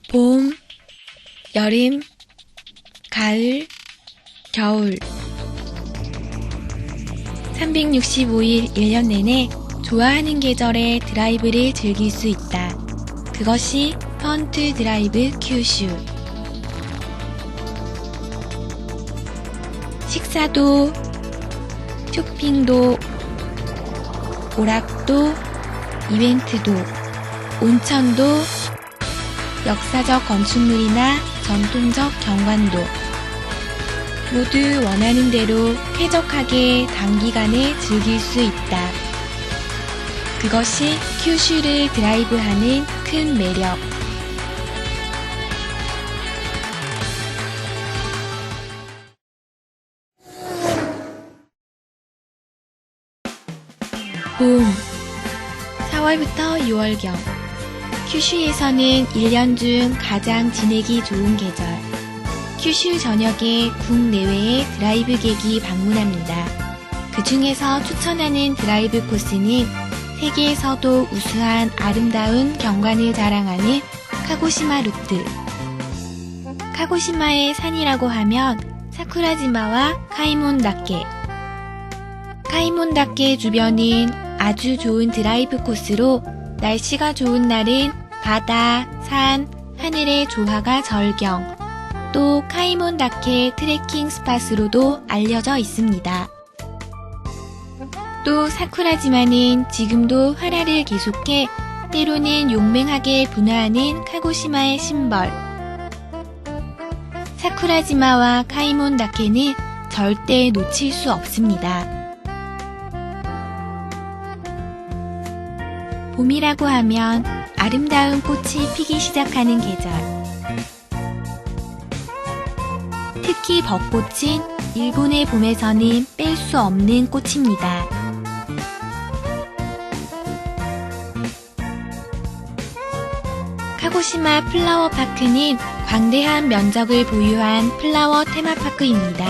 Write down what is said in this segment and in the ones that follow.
봄, 여름, 가을, 겨울 365일 1년 내내 좋아하는 계절에 드라이브를 즐길 수 있다. 그것이 펀트 드라이브 큐슈. 식사도, 쇼핑도, 오락도, 이벤트도, 온천도, 역사적 건축물이나 전통적 경관도 모두 원하는 대로 쾌적하게 단기간에 즐길 수 있다. 그것이 큐슈를 드라이브하는 큰 매력. 봄, 4월부터 6월경 큐슈에서는 1년 중 가장 지내기 좋은 계절. 큐슈 전역에 국내외의 드라이브객이 방문합니다. 그 중에서 추천하는 드라이브 코스는 세계에서도 우수한 아름다운 경관을 자랑하는 카고시마 루트. 카고시마의 산이라고 하면 사쿠라지마와 카이몬다케. 카이몬다케 주변은 아주 좋은 드라이브 코스로 날씨가 좋은 날은 바다, 산, 하늘의 조화가 절경, 또 카이몬다케 트레킹 스팟으로도 알려져 있습니다. 또 사쿠라지마는 지금도 활활을 계속해 때로는 용맹하게 분화하는 카고시마의 심벌. 사쿠라지마와 카이몬다케는 절대 놓칠 수 없습니다. 봄이라고 하면 아름다운 꽃이 피기 시작하는 계절. 특히 벚꽃은 일본의 봄에서는 뺄 수 없는 꽃입니다. 카고시마 플라워 파크는 광대한 면적을 보유한 플라워 테마파크입니다.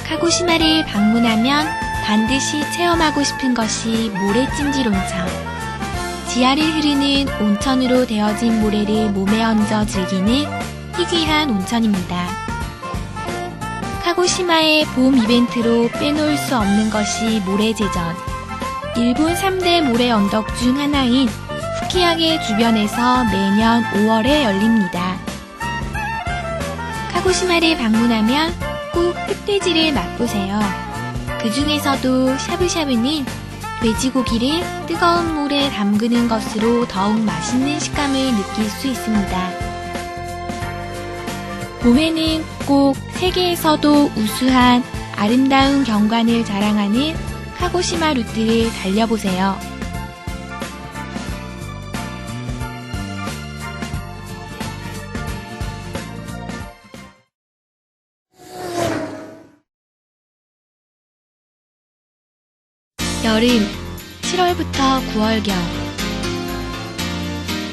카고시마를 방문하면 반드시 체험하고 싶은 것이 모래찜질 온천. 지하를 흐르는 온천으로 되어진 모래를 몸에 얹어 즐기는 희귀한 온천입니다. 카고시마의 봄 이벤트로 빼놓을 수 없는 것이 모래제전. 일본 3대 모래 언덕 중 하나인 후키야게 주변에서 매년 5월에 열립니다. 카고시마를 방문하면 꼭 흑돼지를 맛보세요. 그 중에서도 샤브샤브는 돼지고기를 뜨거운 물에 담그는 것으로 더욱 맛있는 식감을 느낄 수 있습니다. 봄에는 꼭 세계에서도 우수한 아름다운 경관을 자랑하는 카고시마 루트를 달려보세요. 여름, 7월부터 9월경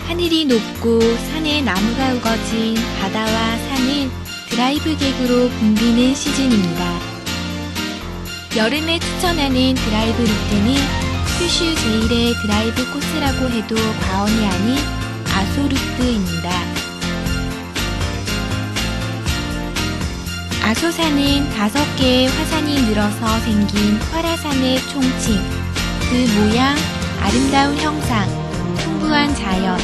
하늘이 높고 산에 나무가 우거진 바다와 산은 드라이브객으로 붐비는 시즌입니다. 여름에 추천하는 드라이브 루트는 큐슈 제1의 드라이브 코스라고 해도 과언이 아닌 아소루트입니다. 아소산은 5개의 화산이 늘어서 생긴 활화산의 총칭. 그 모양, 아름다운 형상, 풍부한 자연,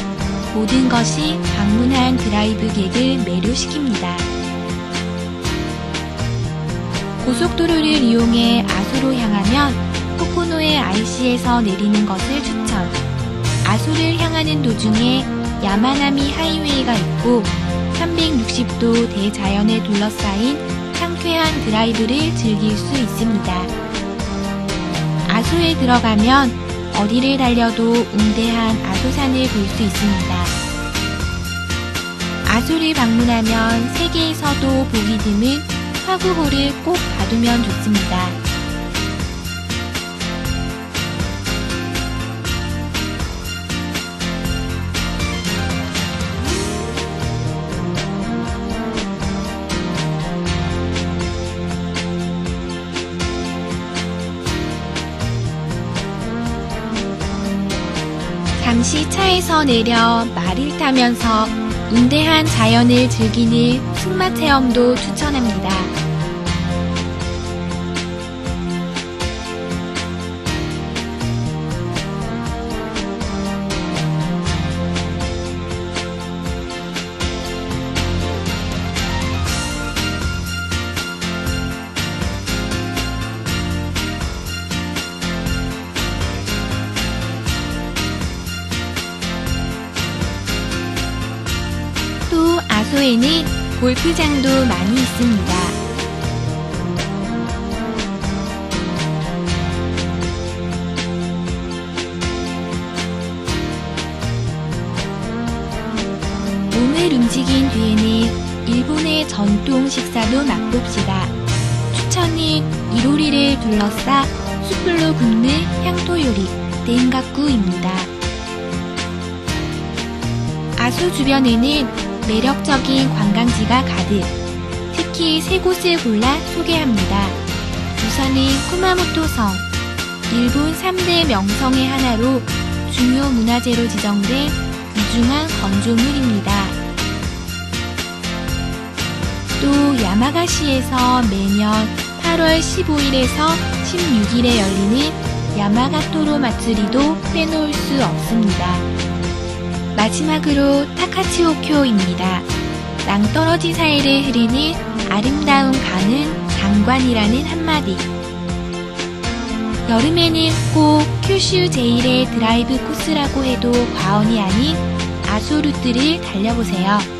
모든 것이 방문한 드라이브객을 매료시킵니다. 고속도로를 이용해 아소로 향하면 코코노의 IC에서 내리는 것을 추천. 아소를 향하는 도중에 야마나미 하이웨이가 있고 360도 대자연에 둘러싸인 상쾌한 드라이브를 즐길 수 있습니다. 아소에 들어가면 어디를 달려도 웅대한 아소산을 볼 수 있습니다. 아소를 방문하면 세계에서도 보기 드문 화구호를 꼭 봐두면 좋습니다. 잠시 차에서 내려 말을 타면서 운대한 자연을 즐기는 승마 체험도 추천합니다. 또 아소에는 골프장도 많이 있습니다. 몸을 움직인 뒤에는 일본의 전통 식사도 맛봅시다. 추천은 이로리를 둘러싸 숯불로 굽는 향토 요리 덴가쿠입니다. 아소 주변에는 매력적인 관광지가 가득, 특히 세 곳을 골라 소개합니다. 우선은 쿠마모토 성, 일본 3대 명성의 하나로 중요 문화재로 지정된 귀중한 건조물입니다. 또 야마가시에서 매년 8월 15일에서 16일에 열리는 야마가토로 마츠리도 빼놓을 수 없습니다. 마지막으로 타카치오쿄입니다. 낭떠러지 사이를 흐르는 아름다운 강은 장관이라는 한마디. 여름에는 꼭 큐슈 제1의 드라이브 코스라고 해도 과언이 아닌 아소 루트를 달려보세요.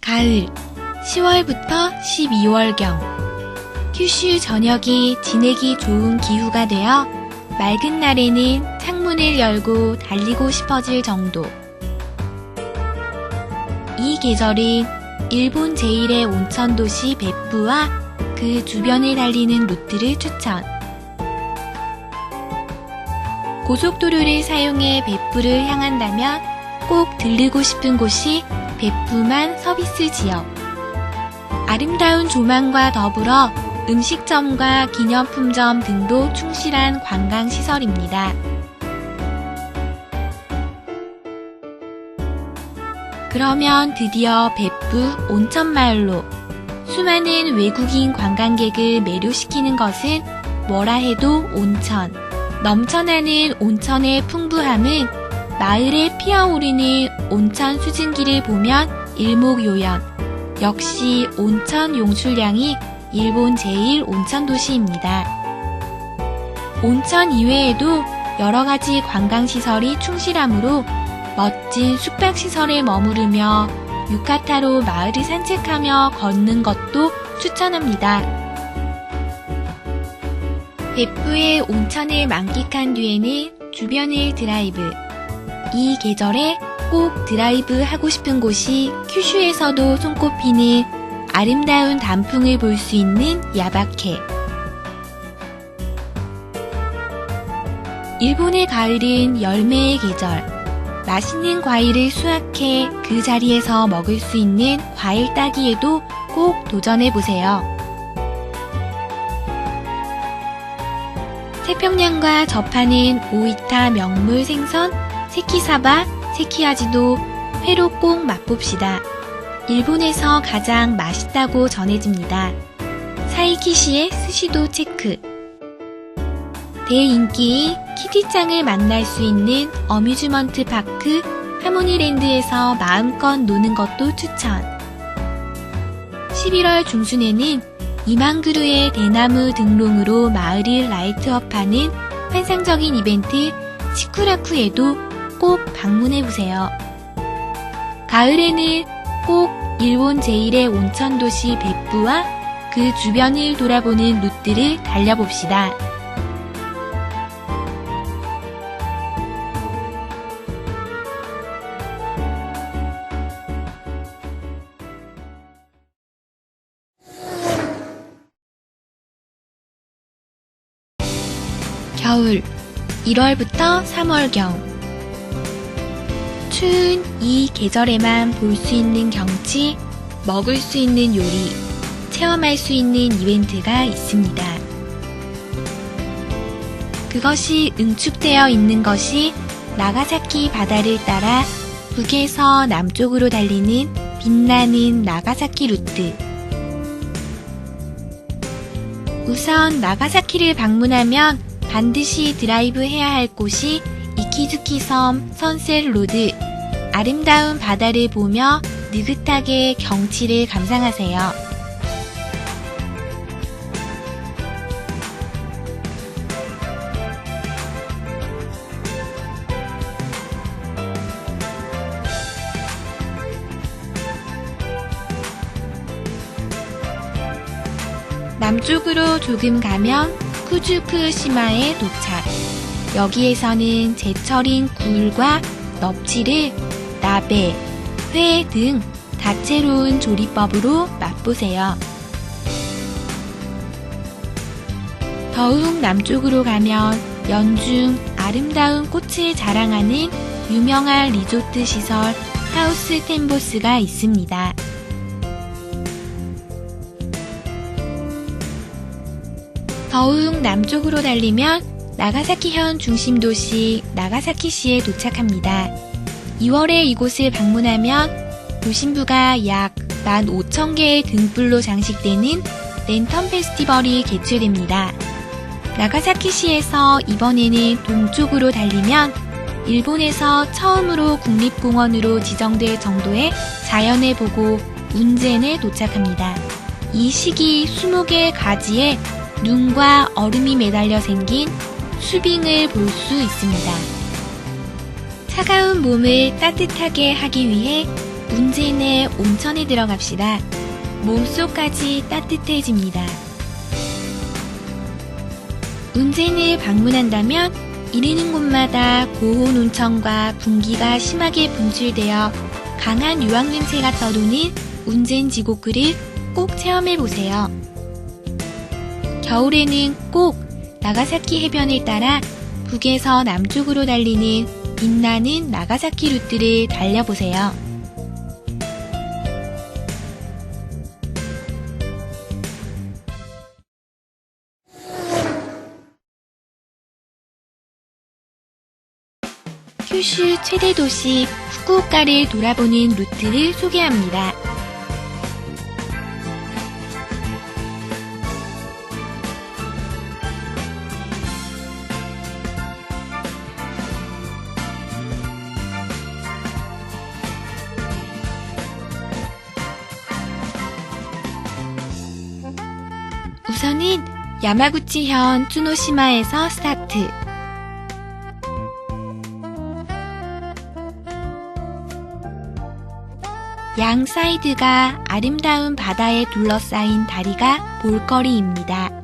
가을 10월부터 12월경 큐슈 전역이 지내기 좋은 기후가 되어 맑은 날에는 창문을 열고 달리고 싶어질 정도. 이 계절은 일본 제1의 온천 도시 베푸와 그 주변을 달리는 루트를 추천. 고속도로를 사용해 베푸를 향한다면 꼭 들르고 싶은 곳이 베푸만 서비스 지역. 아름다운 조망과 더불어 음식점과 기념품점 등도 충실한 관광시설입니다. 그러면 드디어 베푸 온천마을로. 수많은 외국인 관광객을 매료시키는 것은 뭐라 해도 온천. 넘쳐나는 온천의 풍부함은 마을에 피어오르는 온천 수증기를 보면 일목요연. 역시 온천 용출량이 일본 제1 온천 도시입니다. 온천 이외에도 여러가지 관광시설이 충실하므로 멋진 숙박시설에 머무르며 유카타로 마을을 산책하며 걷는 것도 추천합니다. 베푸의 온천을 만끽한 뒤에는 주변을 드라이브. 이 계절에 꼭 드라이브 하고 싶은 곳이 큐슈에서도 손꼽히는 아름다운 단풍을 볼 수 있는 야바케. 일본의 가을은 열매의 계절. 맛있는 과일을 수확해 그 자리에서 먹을 수 있는 과일 따기에도 꼭 도전해보세요. 태평양과 접하는 오이타 명물 생선 세키사바, 세키아지도 회로 꼭 맛봅시다. 일본에서 가장 맛있다고 전해집니다. 사이키시의 스시도 체크. 대인기인 키티짱을 만날 수 있는 어뮤즈먼트 파크 하모니랜드에서 마음껏 노는 것도 추천. 11월 중순에는 2만 그루의 대나무 등롱으로 마을을 라이트업하는 환상적인 이벤트 시쿠라쿠에도 꼭 방문해보세요. 가을에는 꼭 일본 제1의 온천도시 베푸와 그 주변을 돌아보는 루트를 달려봅시다. 겨울 1월부터 3월경 추운 이 계절에만 볼 수 있는 경치, 먹을 수 있는 요리, 체험할 수 있는 이벤트가 있습니다. 그것이 응축되어 있는 것이 나가사키 바다를 따라 북에서 남쪽으로 달리는 빛나는 나가사키 루트. 우선 나가사키를 방문하면 반드시 드라이브 해야 할 곳이 이키즈키 섬 선셋 로드. 아름다운 바다를 보며 느긋하게 경치를 감상하세요. 남쪽으로 조금 가면 쿠즈쿠시마에 도착. 여기에서는 제철인 굴과 넙치를 나베, 회 등 다채로운 조리법으로 맛보세요. 더욱 남쪽으로 가면 연중 아름다운 꽃을 자랑하는 유명한 리조트 시설 하우스 템보스가 있습니다. 더욱 남쪽으로 달리면 나가사키현 중심 도시 나가사키시에 도착합니다. 2월에 이곳을 방문하면 도심부가 약 15,000개의 등불로 장식되는 랜턴 페스티벌이 개최됩니다. 나가사키시에서 이번에는 동쪽으로 달리면 일본에서 처음으로 국립공원으로 지정될 정도의 자연을 보고 운젠에 도착합니다. 이 시기 20개의 가지에 눈과 얼음이 매달려 생긴 수빙을 볼 수 있습니다. 차가운 몸을 따뜻하게 하기 위해 운젠의 온천에 들어갑시다. 몸속까지 따뜻해집니다. 운젠을 방문한다면 이르는 곳마다 고온 온천과 분기가 심하게 분출되어 강한 유황 냄새가 떠도는 운젠 지옥구를 꼭 체험해보세요. 겨울에는 꼭 나가사키 해변을 따라 북에서 남쪽으로 달리는 빛나는 나가사키 루트를 달려보세요. 큐슈 최대 도시 후쿠오카를 돌아보는 루트를 소개합니다. 우선은 야마구치현 츠노시마에서 스타트. 양 사이드가 아름다운 바다에 둘러싸인 다리가 볼거리입니다.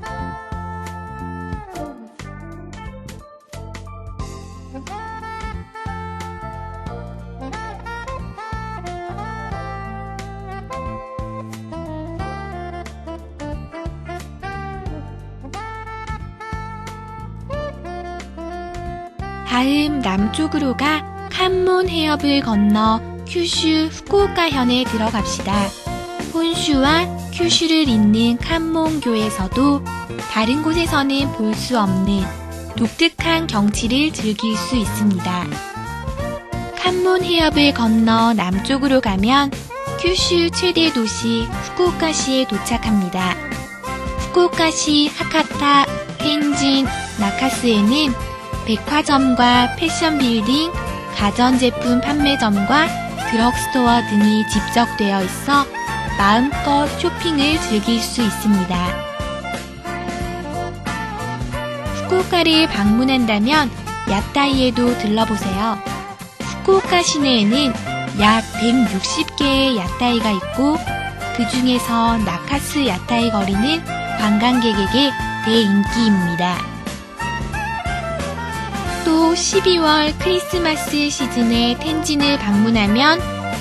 다음 남쪽으로 가 칸몬 해협을 건너 큐슈 후쿠오카현에 들어갑시다. 혼슈와 큐슈를 잇는 칸몬교에서도 다른 곳에서는 볼 수 없는 독특한 경치를 즐길 수 있습니다. 칸몬 해협을 건너 남쪽으로 가면 큐슈 최대 도시 후쿠오카시에 도착합니다. 후쿠오카시 하카타, 텐진, 나카스에는 백화점과 패션 빌딩, 가전제품 판매점과 드럭스토어 등이 집적되어 있어 마음껏 쇼핑을 즐길 수 있습니다. 후쿠오카를 방문한다면 야타이에도 들러보세요. 후쿠오카 시내에는 약 160개의 야타이가 있고 그 중에서 나카스 야타이 거리는 관광객에게 대인기입니다. 또 12월 크리스마스 시즌에 텐진을 방문하면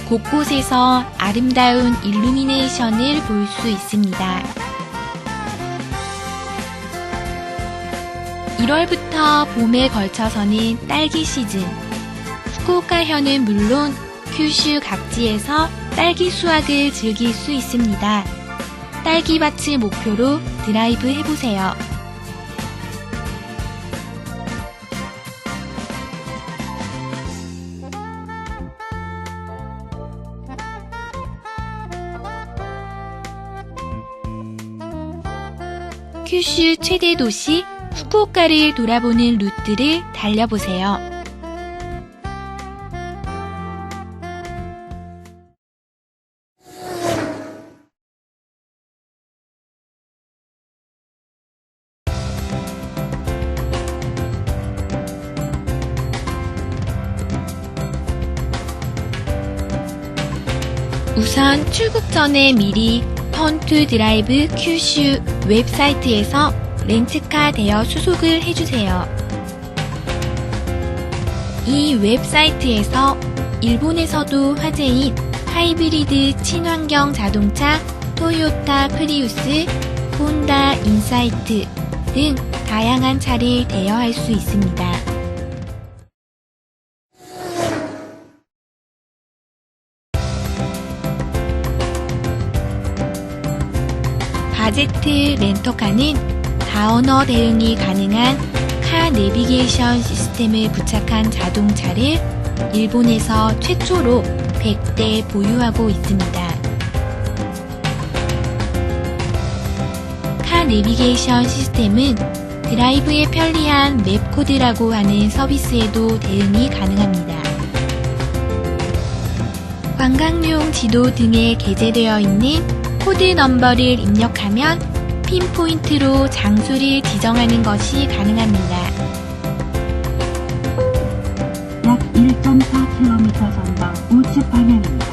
곳곳에서 아름다운 일루미네이션을 볼 수 있습니다. 1월부터 봄에 걸쳐서는 딸기 시즌. 후쿠오카현은 물론 큐슈 각지에서 딸기 수확을 즐길 수 있습니다. 딸기밭을 목표로 드라이브 해보세요. 큐슈 최대 도시 후쿠오카를 돌아보는 루트를 달려보세요. 우선 출국 전에 미리 펀투 드라이브 큐슈 웹사이트에서 렌트카 대여 수속을 해주세요. 이 웹사이트에서 일본에서도 화제인 하이브리드 친환경 자동차 토요타 프리우스, 혼다 인사이트 등 다양한 차를 대여할 수 있습니다. 바제트 렌터카는 다언어 대응이 가능한 카 내비게이션 시스템을 부착한 자동차를 일본에서 최초로 100대 보유하고 있습니다. 카 내비게이션 시스템은 드라이브에 편리한 맵 코드라고 하는 서비스에도 대응이 가능합니다. 관광용 지도 등에 게재되어 있는 코드 넘버를 입력하면 핀포인트로 장소를 지정하는 것이 가능합니다. 약 1.4km 전방 우측 방향입니다.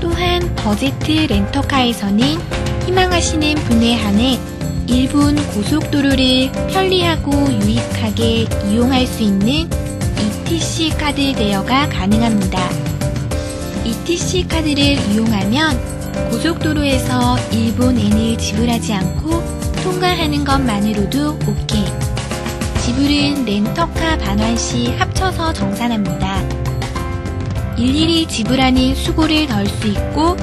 또한 버제트 렌터카에서는 희망하시는 분에 한해 일본 고속도로를 편리하고 유익하게 이용할 수 있는 ETC 카드 대여가 가능합니다. ETC 카드를 이용하면 고속도로에서 일본엔을 지불하지 않고 통과하는 것만으로도 OK. 지불은 렌터카 반환 시 합쳐서 정산합니다. 일일이 지불하는 수고를 덜 수 있고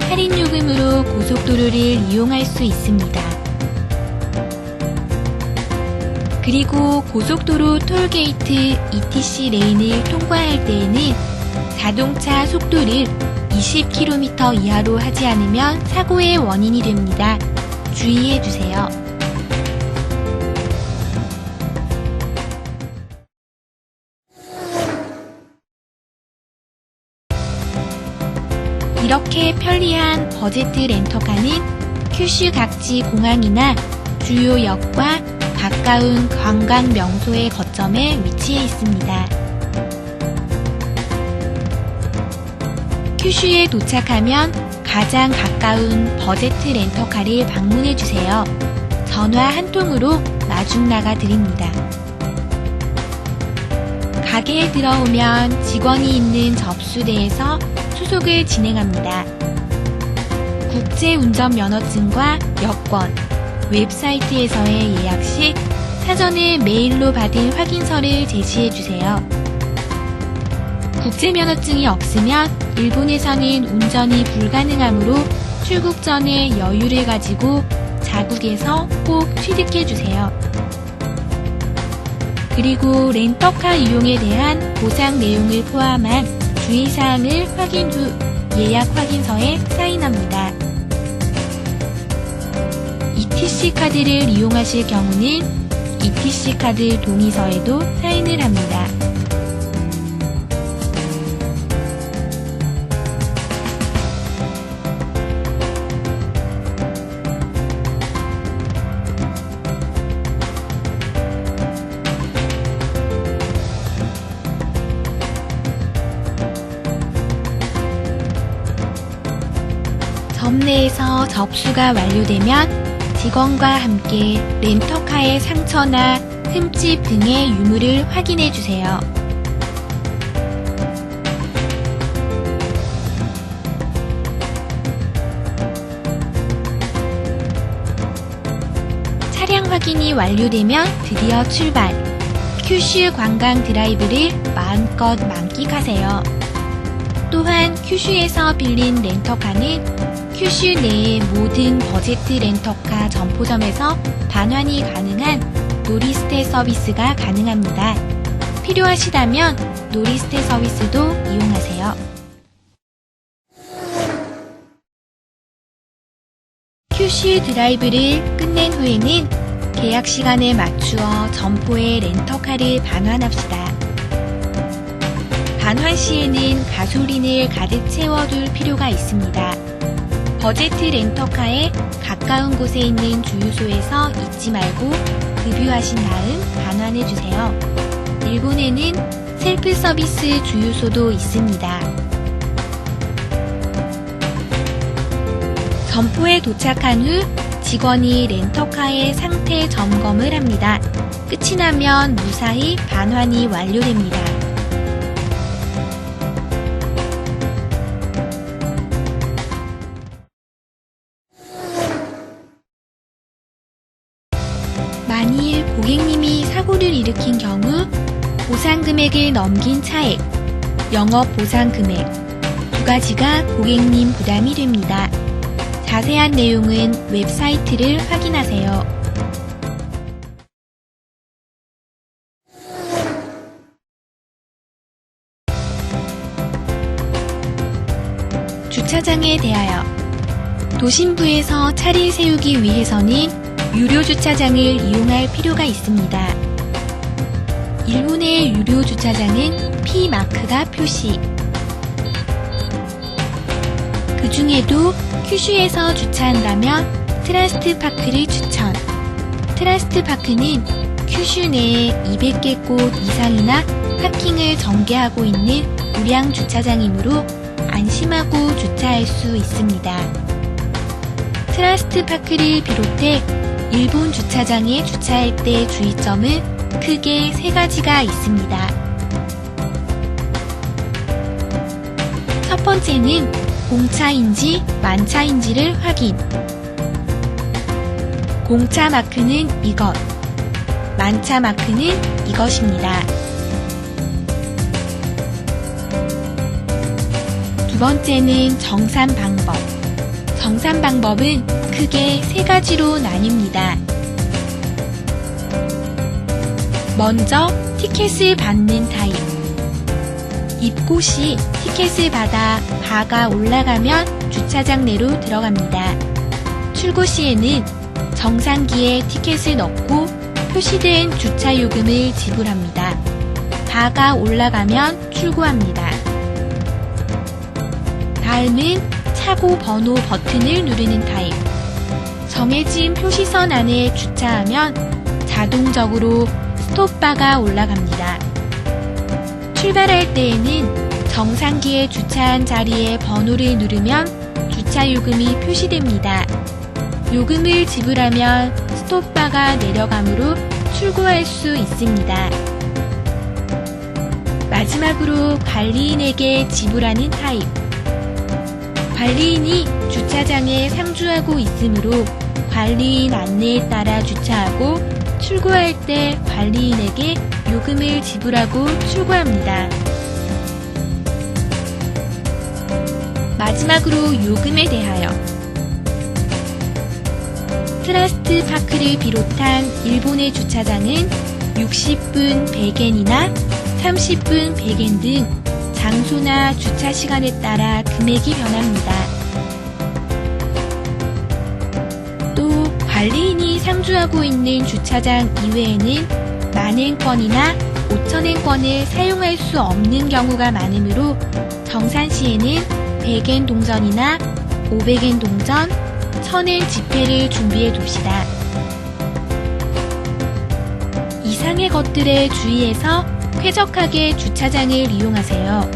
할인 요금으로 고속도로를 이용할 수 있습니다. 그리고 고속도로 톨게이트 ETC 레인을 통과할 때에는 자동차 속도를 20km 이하로 하지 않으면 사고의 원인이 됩니다. 주의해주세요. 이렇게 편리한 버제트 렌터카는 큐슈 각지 공항이나 주요 역과 가까운 관광 명소의 거점에 위치해 있습니다. 큐슈에 도착하면 가장 가까운 버제트 렌터카를 방문해주세요. 전화 한 통으로 마중 나가 드립니다. 가게에 들어오면 직원이 있는 접수대에서 수속을 진행합니다. 국제운전면허증과 여권, 웹사이트에서의 예약 시 사전에 메일로 받은 확인서를 제시해주세요. 국제면허증이 없으면 일본에서는 운전이 불가능하므로 출국 전에 여유를 가지고 자국에서 꼭 취득해주세요. 그리고 렌터카 이용에 대한 보상 내용을 포함한 주의사항을 확인 후 예약 확인서에 사인합니다. ETC 카드를 이용하실 경우는 ETC 카드 동의서에도 사인을 합니다. 점 내에서 접수가 완료되면 직원과 함께 렌터카의 상처나 흠집 등의 유무를 확인해 주세요. 확인이 완료되면 드디어 출발. 큐슈 관광 드라이브를 마음껏 만끽하세요. 또한 큐슈에서 빌린 렌터카는 큐슈 내의 모든 버제트 렌터카 점포점에서 반환이 가능한 노리스테 서비스가 가능합니다. 필요하시다면 노리스테 서비스도 이용하세요. 큐슈 드라이브를 끝낸 후에는 계약 시간에 맞추어 점포에 렌터카를 반환합시다. 반환 시에는 가솔린을 가득 채워둘 필요가 있습니다. 버제트 렌터카에 가까운 곳에 있는 주유소에서 잊지 말고 급유하신 다음 반환해주세요. 일본에는 셀프 서비스 주유소도 있습니다. 점포에 도착한 후 직원이 렌터카의 상태 점검을 합니다. 끝이 나면 무사히 반환이 완료됩니다. 만일 고객님이 사고를 일으킨 경우 보상 금액을 넘긴 차액, 영업 보상 금액 두 가지가 고객님 부담이 됩니다. 자세한 내용은 웹사이트를 확인하세요. 주차장에 대하여 도심부에서 차를 세우기 위해서는 유료 주차장을 이용할 필요가 있습니다. 일본의 유료 주차장은 P 마크가 표시. 그 중에도 큐슈에서 주차한다면 트러스트 파크를 추천. 트러스트 파크는 큐슈 내에 200개 곳 이상이나 파킹을 전개하고 있는 우량 주차장이므로 안심하고 주차할 수 있습니다. 트러스트 파크를 비롯해 일본 주차장에 주차할 때 주의점은 크게 3가지가 있습니다. 첫 번째는 공차인지 만차인지를 확인. 공차 마크는 이것, 만차 마크는 이것입니다. 두 번째는 정산 방법. 정산 방법은 크게 3가지로 나뉩니다. 먼저 티켓을 받는 타입. 입고 시 티켓을 받아 바가 올라가면 주차장 내로 들어갑니다. 출고 시에는 정상기에 티켓을 넣고 표시된 주차 요금을 지불합니다. 바가 올라가면 출고합니다. 다음은 차고 번호 버튼을 누르는 타입. 정해진 표시선 안에 주차하면 자동적으로 스톱바가 올라갑니다. 출발할 때에는 정상기에 주차한 자리에 번호를 누르면 주차 요금이 표시됩니다. 요금을 지불하면 스톱바가 내려가므로 출고할 수 있습니다. 마지막으로 관리인에게 지불하는 타입. 관리인이 주차장에 상주하고 있으므로 관리인 안내에 따라 주차하고 출고할 때 관리인에게 요금을 지불하고 출고합니다. 마지막으로 요금에 대하여 트러스트 파크를 비롯한 일본의 주차장은 60분 100엔이나 30분 100엔 등 장소나 주차 시간에 따라 금액이 변합니다. 또 관리인이 상주하고 있는 주차장 이외에는 만엔권이나 5,000엔권을 사용할 수 없는 경우가 많으므로 정산 시에는 100엔 동전이나 500엔 동전, 1000엔 지폐를 준비해 둡시다. 이상의 것들에 주의해서 쾌적하게 주차장을 이용하세요.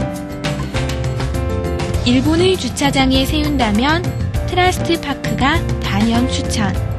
일본의 주차장에 세운다면 트러스트 파크가 단연 추천.